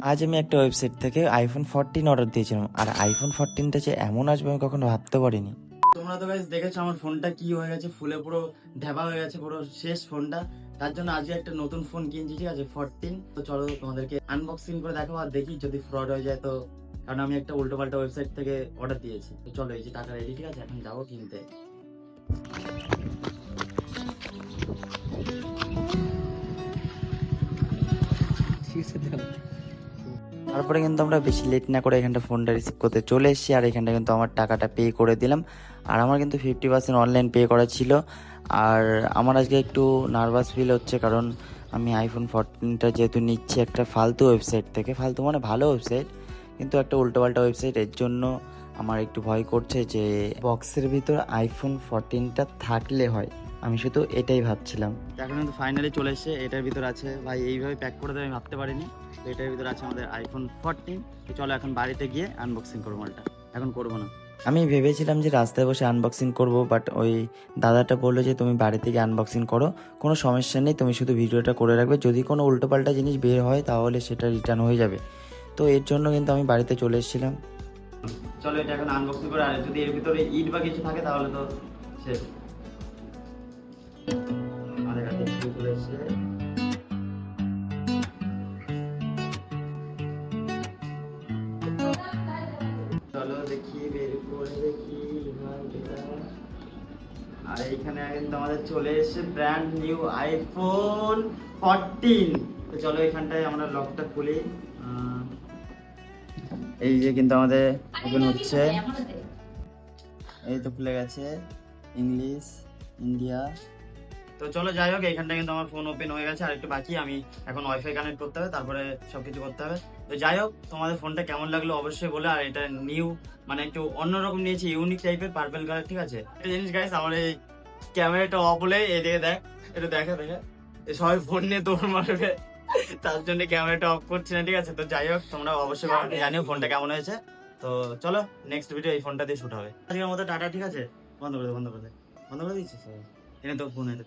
আজ আমি একটা ওয়েবসাইট থেকে আইফোন 14 অর্ডার দিয়েছিলাম, আর আইফোন 14টা যে এমন আসবে আমি কখনো ভাবতে পারিনি। তোমরা তো গাইস দেখেছো আমার ফোনটা কি হয়ে গেছে, ফুলে পুরো ঢেবা হয়ে গেছে, পুরো শেষ ফোনটা। তার জন্য আজকে একটা নতুন ফোন কিনছি, ঠিক আছে 14। তো চলো তোমাদেরকে আনবক্সিং করে দেখাবো, আর দেখি যদি ফ্রড হয়ে যায় তো, কারণ আমি একটা উল্টো পাল্টা ওয়েবসাইট থেকে অর্ডার দিয়েছি। তো চলো, এই যে টাকা রেডি, ঠিক আছে, এখন যাবো কিনতে। তারপরে কিন্তু আমরা বেশি লেট না করে এখানটা ফোনটা রিসিভ করতে চলে এসেছি, আর এখানটা কিন্তু আমার টাকাটা পে করে দিলাম। আর আমার কিন্তু 50% অনলাইন পে করা ছিল। আর আমার আজকে একটু নার্ভাস ফিল হচ্ছে, কারণ আমি আইফোন 14টা যেহেতু নিচ্ছি একটা ফালতু ওয়েবসাইট থেকে, ফালতু মানে ভালো ওয়েবসাইট কিন্তু একটা উল্টোপাল্টা ওয়েবসাইট, এর জন্য আমার একটু ভয় করছে যে বক্সের ভিতর আইফোন 14টা থাকলে হয়। আমি শুধু এটাই ভাবছিলাম। এখন কিন্তু ফাইনালি চলে এসেছে, এটার ভিতর আছে ভাই, এইভাবে প্যাক করে দেবে আমি ভাবতে পারিনি। তো এটার ভিতর আছে আমাদের আইফোন 14। তো চলো এখন বাড়িতে গিয়ে আনবক্সিং করবো মালটা, এখন করবো না। আমি ভেবেছিলাম যে রাস্তায় বসে আনবক্সিং করব, বাট ওই দাদাটা বললো যে তুমি বাড়ি থেকে আনবক্সিং করো, কোনো সমস্যা নেই, তুমি শুধু ভিডিওটা করে রাখবে, যদি কোনো উল্টোপাল্টা জিনিস বের হয় তাহলে সেটা রিটার্ন হয়ে যাবে। তো এর জন্য কিন্তু আমি বাড়িতে চলে এসেছিলাম। চলো এটা এখন আনবক্সিং করে, আর যদি এর ভিতরে ইট বা কিছু থাকে তাহলে তো শেষ। আমাদের কাছে শুরু চলে এসেছে। চলো দেখি, বের করে দেখি ভাই এটা। আর এইখানে কিন্তু আমাদের চলে এসেছে ব্র্যান্ড নিউ আইফোন 14। তো চলো এখানটায় আমরা লকটা খুলি। এই যে কিন্তু আমাদের ওপেন হচ্ছে, এই তো খুলে গেছে, ইংলিশ, ইন্ডিয়া। তো চলো যাই হোক, এইখানটা কিন্তু আমার ফোন ওপেন হয়ে গেছে, আর একটু বাকি, আমি এখন ওয়াইফাই কানেক্ট করতে হবে, তারপরে সবকিছু করতে হবে। তো যাই হোক, তোমাদের ফোনটা কেমন লাগলো অবশ্যই বলে। আর এটা নিউ, মানে একটু অন্যরকম নিয়েছি, ইউনিক টাইপের পার্পল কালার, ঠিক আছে। একটা জিনিস গাইস, আমার এই ক্যামেরাটা অফ হলে এদিকে দেখ, এটা দেখা দেখা সবাই ফোন নিয়ে দৌড় মারবে, তার জন্য ক্যামেরাটা অফ করছি না, ঠিক আছে। তো যাই হোক, তোমরা অবশ্যই জানিও ফোনটা কেমন হয়েছে। তো চলো নেক্সট ভিডিও এই ফোনটা দিয়ে শুট হবে। আজকের মতো টাটা, ঠিক আছে। বন্ধ করে দে, বন্ধ করে দে, বন্ধ করে দিচ্ছিস, এনে তো ফোন এনে।